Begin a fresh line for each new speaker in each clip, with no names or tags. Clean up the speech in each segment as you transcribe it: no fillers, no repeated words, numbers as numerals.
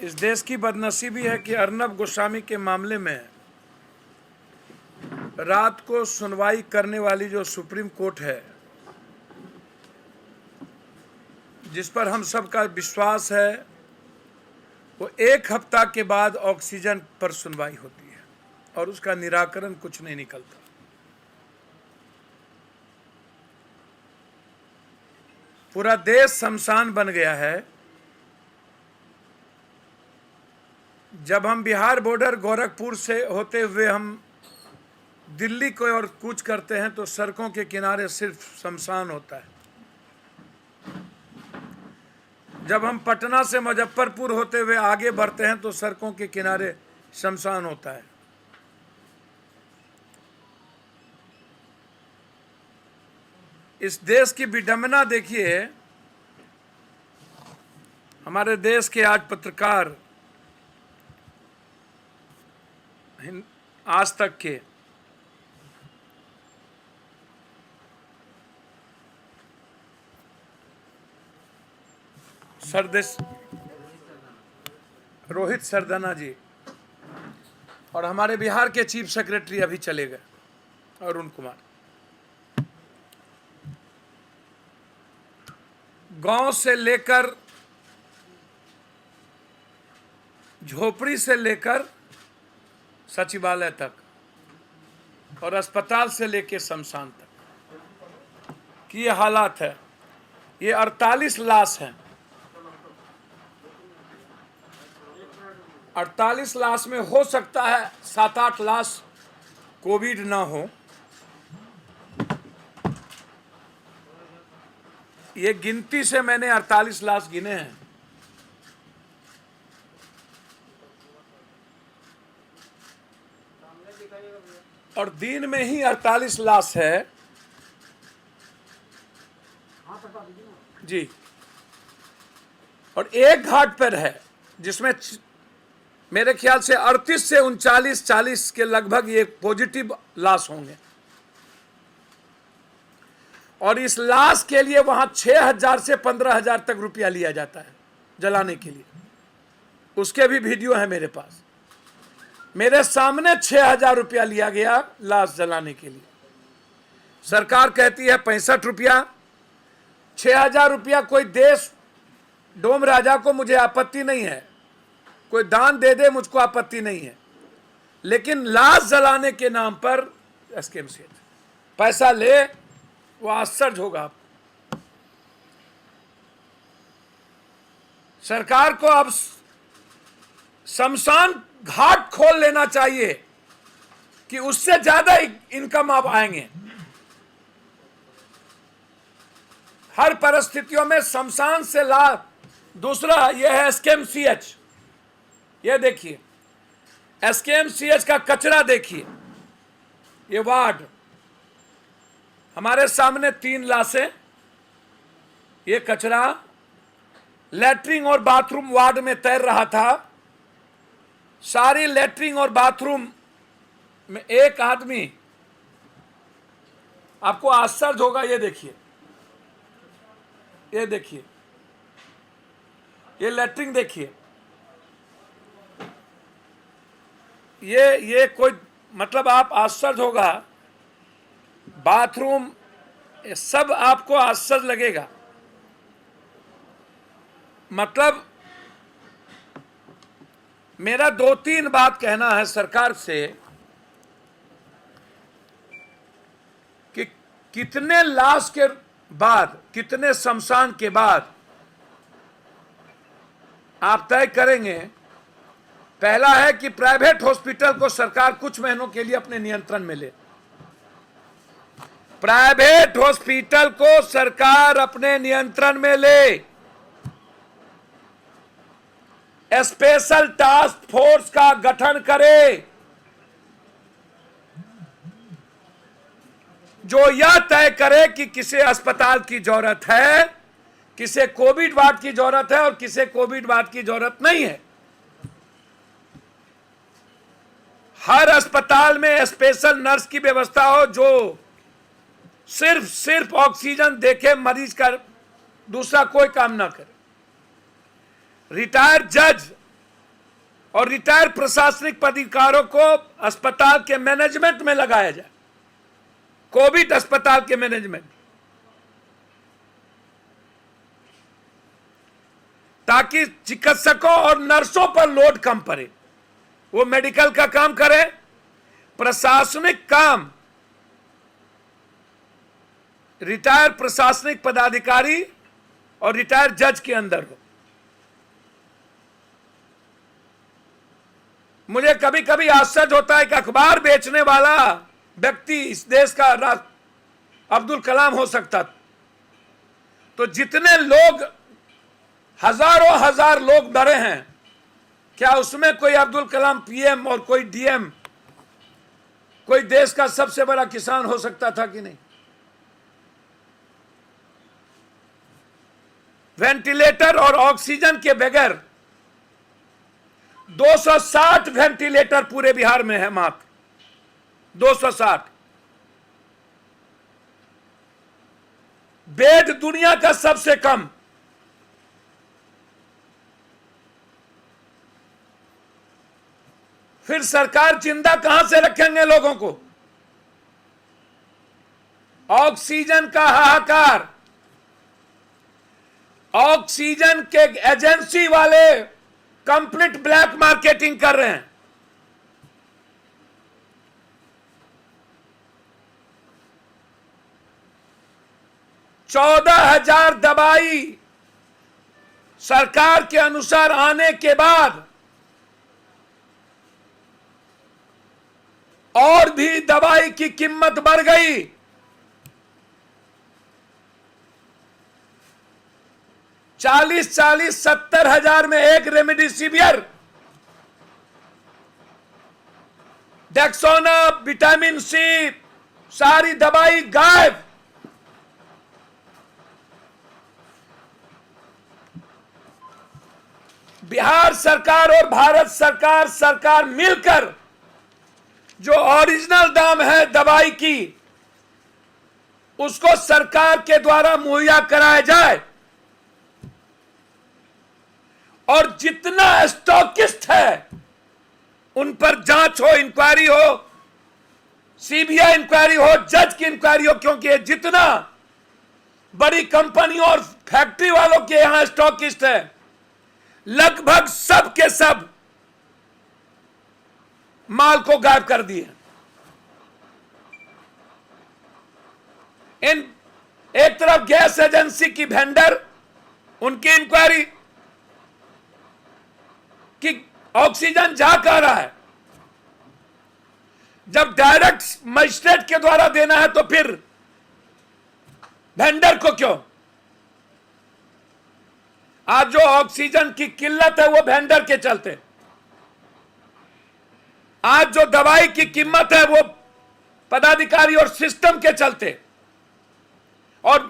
इस देश की बदनसीबी है कि अर्नब गोस्वामी के मामले में रात को सुनवाई करने वाली जो सुप्रीम कोर्ट है, जिस पर हम सब का विश्वास है, वो एक हफ्ता के बाद ऑक्सीजन पर सुनवाई होती है और उसका निराकरण कुछ नहीं निकलता। पूरा देश शमशान बन गया है। जब हम बिहार बॉर्डर गोरखपुर से होते हुए हम दिल्ली को और कूच करते हैं तो सड़कों के किनारे सिर्फ शमशान होता है। जब हम पटना से मुजफ्फरपुर होते हुए आगे बढ़ते हैं तो सड़कों के किनारे शमशान होता है। इस देश की विडंबना देखिए। हमारे देश के आज पत्रकार आज तक के रोहित सरदाना जी और हमारे बिहार के चीफ सेक्रेटरी अभी चले गए, अरुण कुमार, गांव से लेकर झोपड़ी से लेकर सचिवालय तक और अस्पताल से लेकर शमशान तक की ये हालात है। ये 48 लाश हैं। 48 लाश में हो सकता है 7-8 लाश कोविड ना हो। ये गिनती से मैंने 48 लाश गिने हैं। और दिन में ही 48 लाश है जी। और एक घाट पर है जिसमें मेरे ख्याल से 38 से 39-40 के लगभग ये पॉजिटिव लाश होंगे। और इस लाश के लिए वहां 6,000 से 15,000 तक रुपया लिया जाता है जलाने के लिए। उसके भी वीडियो है मेरे पास। मेरे सामने 6,000 रुपया लिया गया लाश जलाने के लिए। सरकार कहती है 65 रुपया। 6,000 रुपया कोई देश डोम राजा को मुझे आपत्ति नहीं है, कोई दान दे दे मुझको आपत्ति नहीं है, लेकिन लाश जलाने के नाम पर स्कैम से पैसा ले, वो आश्चर्य होगा आप। सरकार को अब शमशान घाट खोल लेना चाहिए कि उससे ज्यादा इनकम आप आएंगे। हर परिस्थितियों में शमशान से लाभ। दूसरा यह है SKMCH। ये देखिए SKMCH का कचरा देखिए। ये वार्ड हमारे सामने 3 लाशें। ये कचरा लैट्रिन और बाथरूम वार्ड में तैर रहा था। सारी लैट्रिन और बाथरूम में एक आदमी, आपको आश्चर्य होगा। ये देखिए, ये देखिए, ये लैट्रिन देखिए। ये कोई मतलब आप आश्चर्य होगा। बाथरूम, ये सब आपको आश्चर्य लगेगा। मतलब मेरा 2-3 बात कहना है सरकार से कि कितने लाश के बाद, कितने शमशान के बाद आप तय करेंगे। पहला है कि प्राइवेट हॉस्पिटल को सरकार कुछ महीनों के लिए अपने नियंत्रण में ले। प्राइवेट हॉस्पिटल को सरकार अपने नियंत्रण में ले। स्पेशल टास्क फोर्स का गठन करे जो यह तय करे कि किसे अस्पताल की जरूरत है, किसे कोविड वार्ड की जरूरत है और किसे कोविड वार्ड की जरूरत नहीं है। हर अस्पताल में स्पेशल नर्स की व्यवस्था हो जो सिर्फ ऑक्सीजन देखे मरीज का, दूसरा कोई काम ना करे। रिटायर्ड जज और रिटायर्ड प्रशासनिक पदाधिकारियों को अस्पताल के मैनेजमेंट में लगाया जाए, कोविड अस्पताल के मैनेजमेंट, ताकि चिकित्सकों और नर्सों पर लोड कम पड़े, वो मेडिकल का काम करे, प्रशासनिक काम रिटायर्ड प्रशासनिक पदाधिकारी और रिटायर्ड जज के अंदर हो। मुझे कभी कभी आश्चर्य होता है कि अखबार बेचने वाला व्यक्ति इस देश का अब्दुल कलाम हो सकता, तो जितने लोग हजारों हजार लोग मरे हैं, क्या उसमें कोई अब्दुल कलाम पीएम और कोई डीएम, कोई देश का सबसे बड़ा किसान हो सकता था कि नहीं? वेंटिलेटर और ऑक्सीजन के बगैर 260 वेंटिलेटर पूरे बिहार में है, मात्र 260 बेड, दुनिया का सबसे कम। फिर सरकार जिंदा कहां से रखेंगे लोगों को? ऑक्सीजन का हाहाकार, ऑक्सीजन के एजेंसी वाले कंप्लीट ब्लैक मार्केटिंग कर रहे हैं। चौदह 14,000 दवाई सरकार के अनुसार आने के बाद और भी दवाई की कीमत बढ़ गई। चालीस 70 हजार में एक रेमडेसिविर, डेक्सोना, विटामिन सी, सारी दवाई गायब। बिहार सरकार और भारत सरकार मिलकर जो ओरिजिनल दाम है दवाई की, उसको सरकार के द्वारा मुहैया कराया जाए, और जितना स्टॉकिस्ट है उन पर जांच हो, इंक्वायरी हो, सीबीआई इंक्वायरी हो, जज की इंक्वायरी हो, क्योंकि जितना बड़ी कंपनियों और फैक्ट्री वालों के यहां स्टॉकिस्ट है, लगभग सब के सब माल को गायब कर दिए। इन एक तरफ गैस एजेंसी की वेंडर, उनकी इंक्वायरी कि ऑक्सीजन जा कह रहा है, जब डायरेक्ट मजिस्ट्रेट के द्वारा देना है तो फिर वेंडर को क्यों? आज जो ऑक्सीजन की किल्लत है वो वेंडर के चलते, आज जो दवाई की कीमत है वो पदाधिकारी और सिस्टम के चलते, और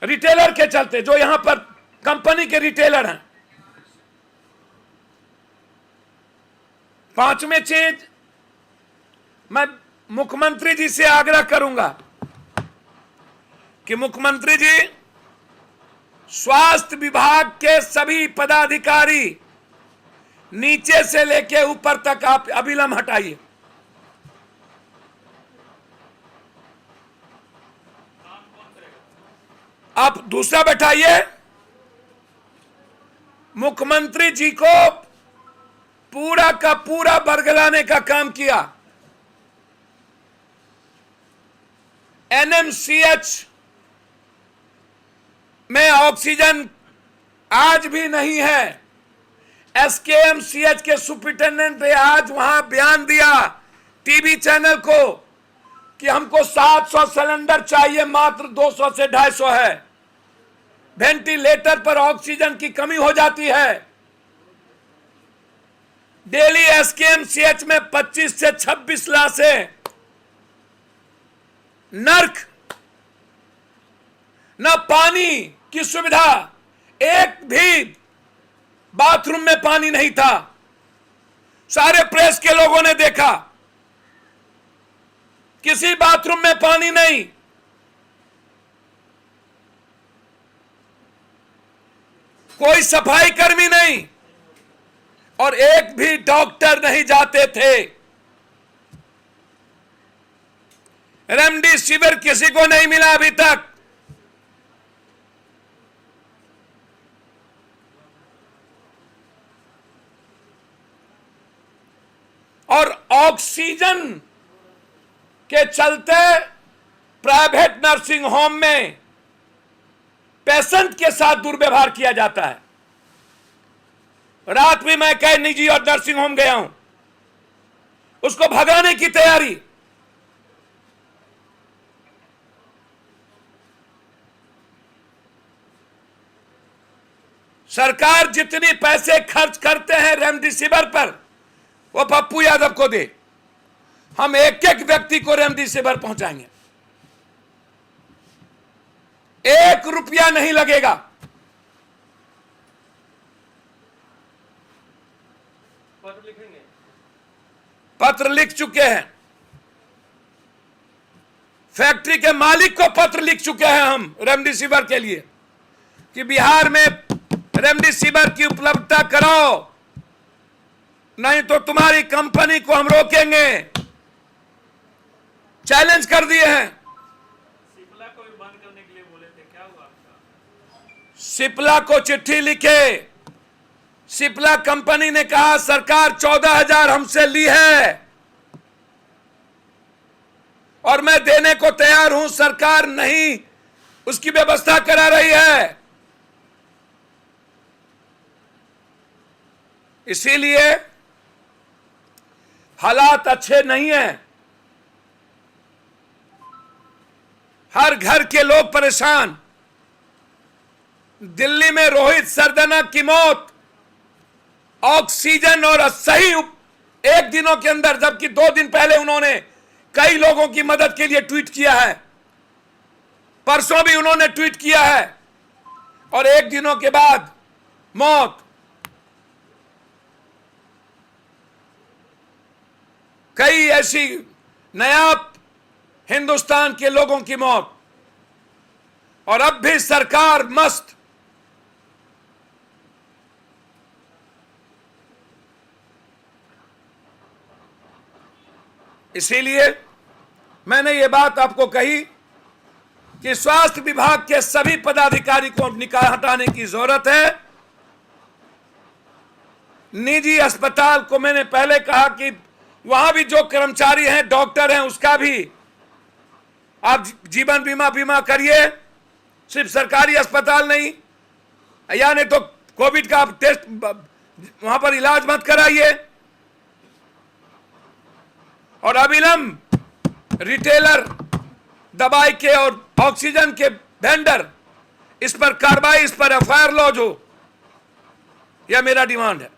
रिटेलर के चलते, जो यहां पर कंपनी के रिटेलर हैं। पांचवी चीज, मैं मुख्यमंत्री जी से आग्रह करूंगा कि मुख्यमंत्री जी, स्वास्थ्य विभाग के सभी पदाधिकारी नीचे से लेके ऊपर तक आप अविलंब हटाइए। आप दूसरा बैठाइए। मुख्यमंत्री जी को पूरा का पूरा बरगलाने का काम किया। एनएमसीएच में ऑक्सीजन आज भी नहीं है। एसकेएमसीएच के सुपरिटेंडेंट ने आज वहां बयान दिया टीवी चैनल को कि हमको 700 सिलेंडर चाहिए, मात्र 200 से 250 है। वेंटिलेटर पर ऑक्सीजन की कमी हो जाती है। डेली एसकेएमसीएच में 25 से 26 लाशें। नर्क, न पानी की सुविधा, एक भी बाथरूम में पानी नहीं था। सारे प्रेस के लोगों ने देखा, किसी बाथरूम में पानी नहीं। कोई सफाई कर्मी नहीं। और एक भी डॉक्टर नहीं जाते थे। रेमडेसिविर किसी को नहीं मिला अभी तक। और ऑक्सीजन के चलते प्राइवेट नर्सिंग होम में पेशेंट के साथ दुर्व्यवहार किया जाता है। रात में मैं कई निजी और नर्सिंग होम गया हूं, उसको भगाने की तैयारी। सरकार जितनी पैसे खर्च करते हैं रेमडेसिविर पर, वो पप्पू यादव को दे। हम एक एक व्यक्ति को रेमडेसिविर पहुंचाएंगे, 1 रुपया नहीं लगेगा।
पत्र लिखेंगे,
पत्र लिख चुके हैं, फैक्ट्री के मालिक को पत्र लिख चुके हैं हम रेमडेसिविर के लिए कि बिहार में रेमडेसिविर की उपलब्धता कराओ, नहीं तो तुम्हारी कंपनी को हम रोकेंगे। चैलेंज कर दिए हैं।
सिप्ला को भी बंद करने के लिए बोले थे, क्या हुआ आपका?
सिप्ला को चिट्ठी लिखे। सिप्ला कंपनी ने कहा सरकार 14,000 हमसे ली है और मैं देने को तैयार हूं, सरकार नहीं उसकी व्यवस्था करा रही है। इसीलिए हालात अच्छे नहीं हैं। हर घर के लोग परेशान। दिल्ली में रोहित सरदना की मौत ऑक्सीजन और सही 1 दिनों के अंदर, जबकि 2 दिन पहले उन्होंने कई लोगों की मदद के लिए ट्वीट किया है, परसों भी उन्होंने ट्वीट किया है, और 1 दिनों के बाद मौत। कई ऐसी नायाब हिंदुस्तान के लोगों की मौत, और अब भी सरकार मस्त। इसीलिए मैंने ये बात आपको कही कि स्वास्थ्य विभाग के सभी पदाधिकारी को हटाने की जरूरत है। निजी अस्पताल को मैंने पहले कहा कि वहां भी जो कर्मचारी हैं, डॉक्टर हैं, उसका भी आप जीवन बीमा करिए, सिर्फ सरकारी अस्पताल नहीं, या नहीं तो कोविड का टेस्ट वहां पर इलाज मत कराइए। और अविलंब रिटेलर दवाई के और ऑक्सीजन के वेंडर, इस पर कार्रवाई, इस पर एफआईआर लॉन्च हो, यह मेरा डिमांड है।